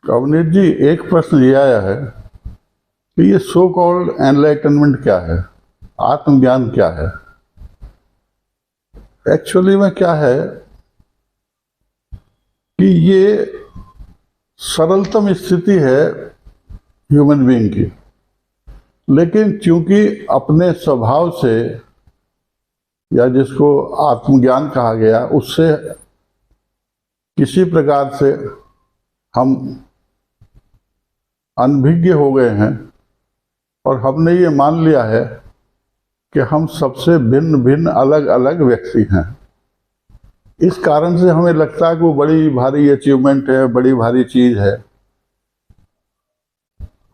अवनीत जी, एक प्रश्न ये आया है कि ये सो कॉल्ड एनलाइटनमेंट क्या है, आत्मज्ञान क्या है। एक्चुअली में क्या है कि ये सरलतम स्थिति है ह्यूमन बीइंग की, लेकिन चूंकि अपने स्वभाव से, या जिसको आत्मज्ञान कहा गया, उससे किसी प्रकार से हम अनभिज्ञ हो गए हैं और हमने ये मान लिया है कि हम सबसे भिन्न भिन्न अलग अलग व्यक्ति हैं। इस कारण से हमें लगता है कि वो बड़ी भारी अचीवमेंट है, बड़ी भारी चीज है।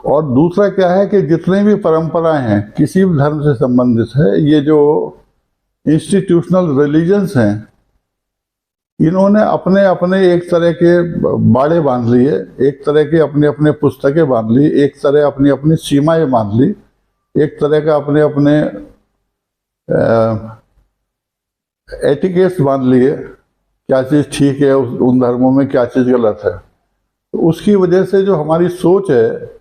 और दूसरा क्या है कि जितनी भी परंपराएं हैं किसी भी धर्म से संबंधित है, ये जो इंस्टीट्यूशनल रिलीजन्स हैं, इन्होंने अपने अपने एक तरह के बाड़े बांध लिए, एक तरह के अपने अपने पुस्तकें बांध ली, एक तरह अपनी अपनी सीमाएं बांध ली, एक तरह का अपने अपने एटिकेट्स बांध लिए, क्या चीज़ ठीक है उन धर्मों में, क्या चीज़ गलत है। तो उसकी वजह से जो हमारी सोच है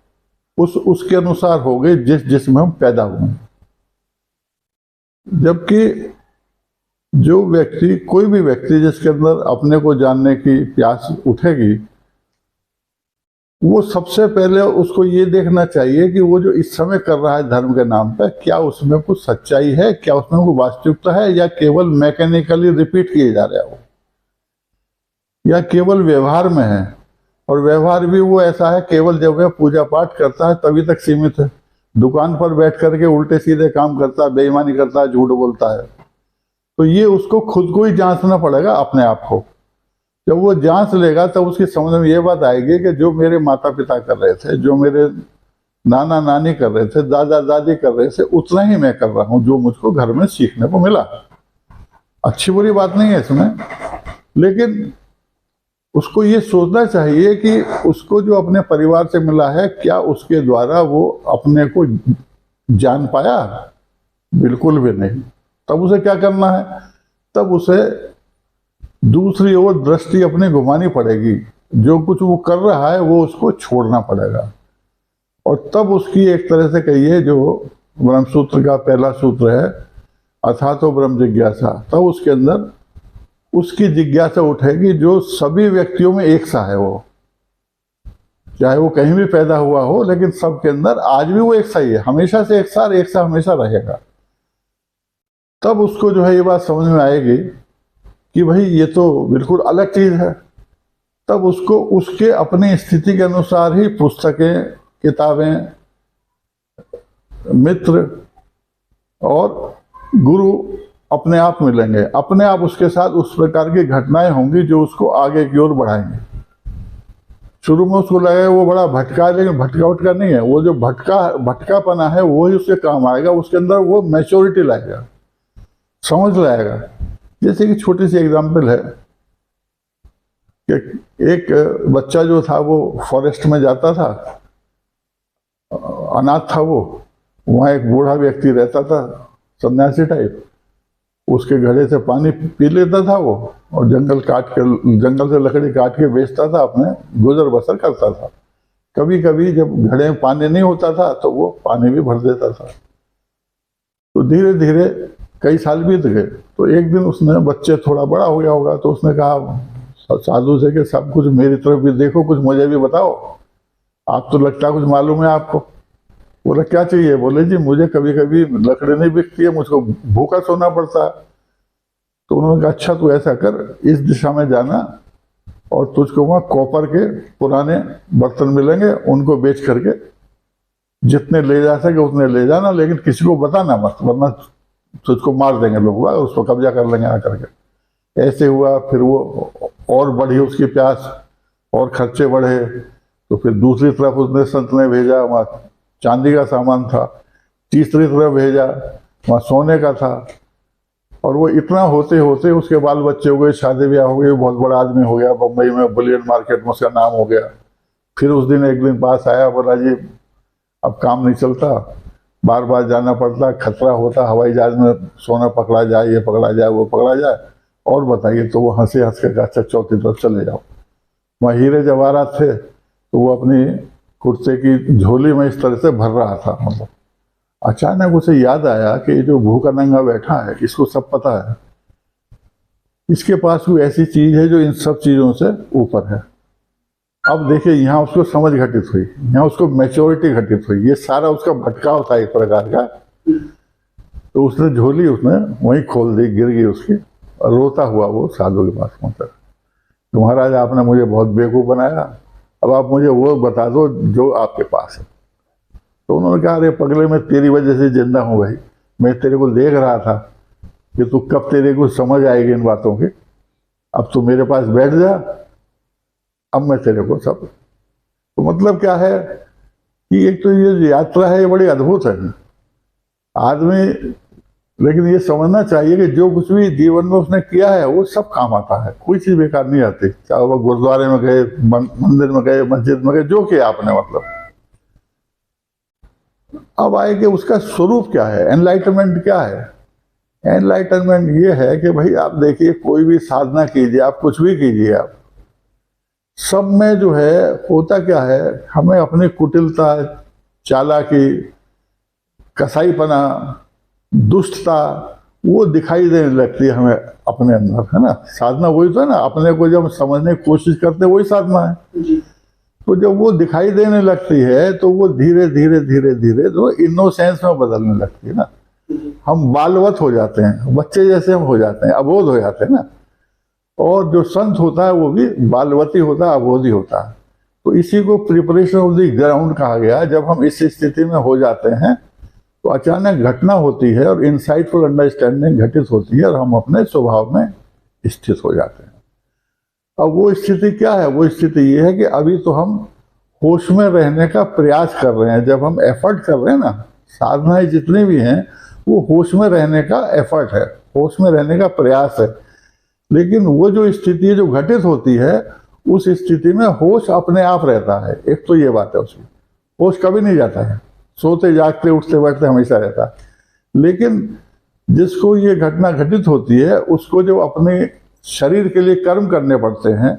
उसके अनुसार हो गई जिसमें हम पैदा हुए। जबकि जो व्यक्ति, कोई भी व्यक्ति जिसके अंदर अपने को जानने की प्यास उठेगी, वो सबसे पहले उसको ये देखना चाहिए कि वो जो इस समय कर रहा है धर्म के नाम पर, क्या उसमें कुछ सच्चाई है, क्या उसमें कोई वास्तविकता है, या केवल मैकेनिकली रिपीट किए जा रहे हो, या केवल व्यवहार में है। और व्यवहार भी वो ऐसा है केवल जब वह पूजा पाठ करता है तभी तक सीमित है। दुकान पर बैठ करके उल्टे सीधे काम करता है, बेईमानी करता है, झूठ बोलता है। तो ये उसको खुद को ही जांचना पड़ेगा अपने आप को। जब वो जांच लेगा तब उसकी समझ में ये बात आएगी कि जो मेरे माता पिता कर रहे थे, जो मेरे नाना नानी कर रहे थे, दादा दादी कर रहे थे, उतना ही मैं कर रहा हूँ जो मुझको घर में सीखने को मिला। अच्छी बुरी बात नहीं है इसमें, लेकिन उसको ये सोचना चाहिए कि उसको जो अपने परिवार से मिला है, क्या उसके द्वारा वो अपने को जान पाया? बिल्कुल भी नहीं। तब उसे क्या करना है? तब उसे दूसरी ओर दृष्टि अपनी घुमानी पड़ेगी। जो कुछ वो कर रहा है वो उसको छोड़ना पड़ेगा। और तब उसकी एक तरह से कहिए, जो ब्रह्मसूत्र का पहला सूत्र है, अथातो ब्रह्म जिज्ञासा, तब उसके अंदर उसकी जिज्ञासा उठेगी जो सभी व्यक्तियों में एक सा है। वो चाहे वो कहीं भी पैदा हुआ हो, लेकिन सबके अंदर आज भी वो एक सा ही है, हमेशा से एक सा हमेशा रहेगा। तब उसको जो है ये बात समझ में आएगी कि भाई ये तो बिल्कुल अलग चीज है। तब उसको उसके अपनी स्थिति के अनुसार ही पुस्तकें, किताबें, मित्र और गुरु अपने आप मिलेंगे। अपने आप उसके साथ उस प्रकार की घटनाएं होंगी जो उसको आगे की ओर बढ़ाएंगे। शुरू में उसको लगेगा वो बड़ा भटका है, लेकिन भटका नहीं है। वो जो भटकापना है वही उसके काम आएगा। उसके अंदर वो मैच्योरिटी लाएगा, समझ लाएगा। जैसे कि छोटी सी एग्जाम्पल है कि एक बच्चा जो था वो फॉरेस्ट में जाता था, अनाथ था वो। वहाँ एक बूढ़ा व्यक्ति रहता था, सन्यासी टाइप। उसके घड़े से पानी पी लेता था वो, और जंगल से लकड़ी काट के बेचता था, अपने गुजर बसर करता था। कभी कभी जब घड़े में पानी नहीं होता था तो वो पानी भी भर देता था। तो धीरे धीरे कई साल बीत गए। तो एक दिन उसने, बच्चे थोड़ा बड़ा हो गया होगा, तो उसने कहा साधु से कि सब कुछ मेरी तरफ भी देखो, कुछ मुझे भी बताओ, आप तो लगता कुछ मालूम है आपको। बोला क्या चाहिए? बोले जी मुझे कभी कभी लकड़ी नहीं बिकती है, मुझको भूखा सोना पड़ता है। तो उन्होंने कहा अच्छा तू ऐसा कर, इस दिशा में जाना और तुझको वहाँ कॉपर के पुराने बर्तन मिलेंगे, उनको बेच करके जितने ले जा सके उतने ले जाना, लेकिन किसी को बताना मत, वरना तुझको मार देंगे लोग, उसको कब्जा कर लेंगे आ करके। ऐसे हुआ। फिर वो और बढ़ी उसकी प्यास, और खर्चे बढ़े। तो फिर दूसरी तरफ उसने संत ने भेजा, वहाँ चांदी का सामान था। तीसरी तरफ भेजा, वहाँ सोने का था। और वो इतना होते होते उसके बाल बच्चे हो गए, शादी ब्याह हो गई, बहुत बड़ा आदमी हो गया, बम्बई में बुलियन मार्केट में उसका नाम हो गया। फिर उस दिन एक दिन पास आया, बोला जी अब काम नहीं चलता, बार बार जाना पड़ता, खतरा होता हवाई जहाज में सोना पकड़ा जाए, ये पकड़ा जाए, वो पकड़ा जाए, और बताइए। तो वो हंस कर अच्छा चौथी तरफ चले जाओ। वहाँ हीरे जवाहरात थे, तो वो अपनी कुर्ते की झोली में इस तरह से भर रहा था, मतलब अचानक उसे याद आया कि ये जो भूखा नंगा बैठा है इसको सब पता है, इसके पास कोई ऐसी चीज है जो इन सब चीजों से ऊपर है। अब देखिए यहाँ उसको समझ घटित हुई, यहाँ उसको मैच्योरिटी घटित हुई, ये सारा उसका भटकाव था एक प्रकार का। तो उसने झोली उसने वहीं खोल दी, गिर गई उसकी, और रोता हुआ वो साधु के पास पहुंचा। तो महाराज आपने मुझे बहुत बेवकूफ़ बनाया, अब आप मुझे वो बता दो जो आपके पास है। तो उन्होंने कहा, अरे पगले मैं तेरी वजह से जिंदा हूँ भाई, मैं तेरे को देख रहा था कि तू कब तेरे को समझ आएगी इन बातों की, अब तू मेरे पास बैठ जा, अब मैं तेरे को सब। तो मतलब क्या है कि एक तो ये यात्रा है ये बड़ी अद्भुत है आदमी, लेकिन ये समझना चाहिए कि जो कुछ भी जीवन में उसने किया है वो सब काम आता है, कोई चीज़ बेकार नहीं आती, चाहे वो गुरुद्वारे में गए, मंदिर में गए, मस्जिद में गए, जो किया आपने, मतलब अब आए कि उसका स्वरूप क्या है, एनलाइटमेंट क्या है। एनलाइटनमेंट ये है कि भाई आप देखिए, कोई भी साधना कीजिए, आप कुछ भी कीजिए, आप सब में जो है होता क्या है, हमें अपनी कुटिलता, चालाकी, कसाईपना, दुष्टता वो दिखाई देने लगती है हमें अपने अंदर, है ना। साधना वही तो है ना, अपने को जब समझने की कोशिश करते हैं वही साधना है जी। तो जब वो दिखाई देने लगती है तो वो धीरे धीरे धीरे धीरे तो इनोसेंस में बदलने लगती है ना, हम बालवत हो जाते हैं, बच्चे जैसे हम हो जाते हैं, अबोध हो जाते हैं ना। और जो संत होता है वो भी बालवती होता है, अबोधी होता है। तो इसी को प्रिपरेशन ऑफ द ग्राउंड कहा गया। जब हम इस स्थिति में हो जाते हैं तो अचानक घटना होती है और इनसाइटफुल अंडरस्टैंडिंग घटित होती है और हम अपने स्वभाव में स्थित हो जाते हैं। अब वो स्थिति क्या है, वो स्थिति ये है कि अभी तो हम होश में रहने का प्रयास कर रहे हैं। जब हम एफर्ट कर रहे हैं ना, साधनाएं जितनी भी हैं वो होश में रहने का एफर्ट है, होश में रहने का प्रयास है। लेकिन वो जो स्थिति जो घटित होती है उस स्थिति में होश अपने आप रहता है। एक तो ये बात है, उसमें होश कभी नहीं जाता है, सोते जागते उठते बैठते हमेशा रहता है। लेकिन जिसको ये घटना घटित होती है उसको जो अपने शरीर के लिए कर्म करने पड़ते हैं,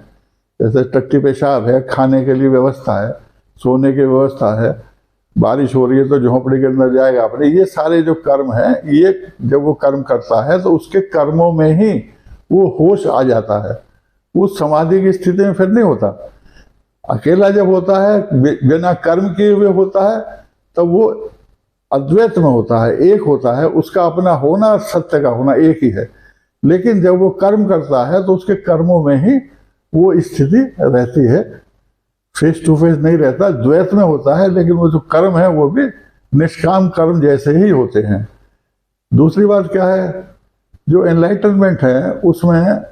जैसे टट्टी पेशाब है, खाने के लिए व्यवस्था है, सोने की व्यवस्था है, बारिश हो रही है तो झोंपड़ी के अंदर जाएगा अपने, ये सारे जो कर्म हैं, ये जब वो कर्म करता है तो उसके कर्मों में ही वो होश आ जाता है। उस समाधि की स्थिति में फिर नहीं होता। अकेला जब होता है, बिना कर्म किए हुए होता है, तब वो अद्वैत में होता है, एक होता है, उसका अपना होना, सत्य का होना एक ही है। लेकिन जब वो कर्म करता है तो उसके कर्मों में ही वो स्थिति रहती है, फेस टू फेस नहीं रहता, द्वैत में होता है। लेकिन वो जो कर्म है वो भी निष्काम कर्म जैसे ही होते हैं। दूसरी बात क्या है, जो एनलाइटनमेंट है उसमें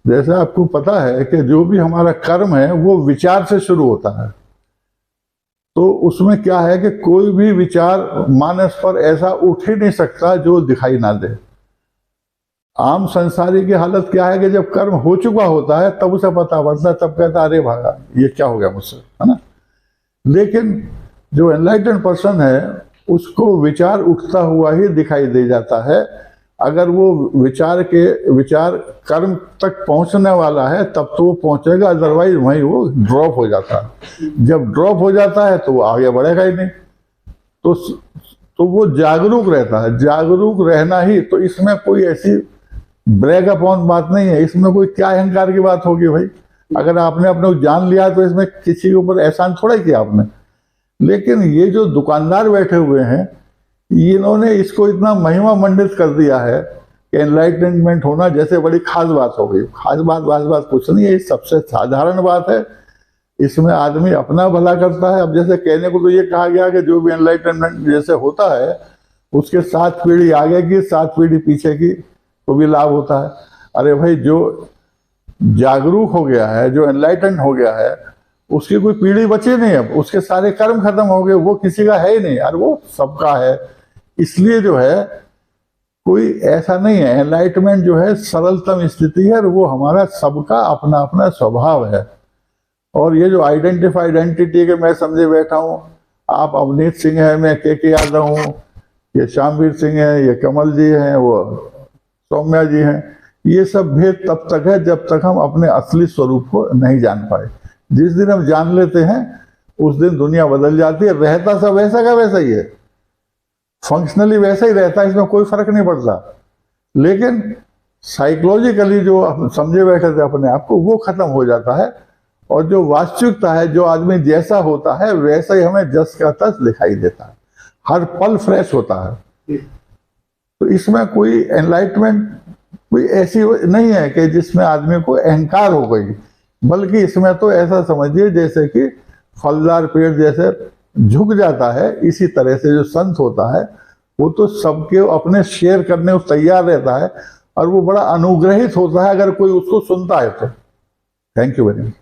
जैसे आपको पता है कि जो भी हमारा कर्म है वो विचार से शुरू होता है। तो उसमें क्या है कि कोई भी विचार मानस पर ऐसा उठ ही नहीं सकता जो दिखाई ना दे। आम संसारी की हालत क्या है कि जब कर्म हो चुका होता है तब उसे पता पड़ता है, तब कहता अरे भागा ये क्या हो गया मुझसे, है ना। लेकिन जो एनलाइटेंड पर्सन है उसको विचार उठता हुआ ही दिखाई दे जाता है। अगर वो विचार कर्म तक पहुंचने वाला है तब तो वो पहुंचेगा, अदरवाइज वहीं वो ड्रॉप हो जाता है। जब ड्रॉप हो जाता है तो वो आगे बढ़ेगा ही नहीं। तो वो जागरूक रहता है, जागरूक रहना ही। तो इसमें कोई ऐसी ब्रेक अपॉन बात नहीं है, इसमें कोई क्या अहंकार की बात होगी भाई। अगर आपने अपने को जान लिया तो इसमें किसी के ऊपर एहसान थोड़ा किया आपने। लेकिन ये जो दुकानदार बैठे हुए हैं इन्होंने इसको इतना महिमा मंडित कर दिया है कि एनलाइटनमेंट होना जैसे बड़ी खास बात हो गई। खास बात कुछ नहीं है, ये सबसे साधारण बात है। इसमें आदमी अपना भला करता है। अब जैसे कहने को तो ये कहा गया कि जो भी एनलाइटनमेंट जैसे होता है उसके 7 पीढ़ी आगे की 7 पीढ़ी पीछे की को भी लाभ होता है। अरे भाई, जो जागरूक हो गया है, जो एनलाइटन हो गया है, उसकी कोई पीढ़ी बची नहीं। अब उसके सारे कर्म खत्म हो गए, वो किसी का है ही नहीं यार, वो सबका है। इसलिए जो है कोई ऐसा नहीं है। एनलाइटमेंट जो है सरलतम स्थिति है और वो हमारा सबका अपना अपना स्वभाव है। और ये जो आइडेंटिटी के मैं समझे बैठा हूँ, आप अवनीत सिंह है, मैं के यादव हूँ, ये श्यामवीर सिंह है, ये कमल जी हैं, वो सौम्या जी हैं, ये सब भेद तब तक है जब तक हम अपने असली स्वरूप को नहीं जान पाए। जिस दिन हम जान लेते हैं उस दिन दुनिया बदल जाती है। रहता सब वैसा का वैसा ही है, फंक्शनली वैसा ही रहता है, इसमें कोई फर्क नहीं पड़ता, लेकिन साइकोलॉजिकली जो हम समझे बैठे थे अपने आप को, वो खत्म हो जाता है। और जो वास्तविकता है, जो आदमी जैसा होता है वैसा ही हमें जस का तस दिखाई देता है, हर पल फ्रेश होता है। तो इसमें कोई एनलाइटमेंट कोई ऐसी नहीं है कि जिसमें आदमी को अहंकार हो गई, बल्कि इसमें तो ऐसा समझिए जैसे कि फलदार पेड़ जैसे झुक जाता है, इसी तरह से जो संत होता है वो तो सबके अपने शेयर करने को तैयार रहता है, और वो बड़ा अनुग्रहित होता है अगर कोई उसको सुनता है तो। Thank you very much.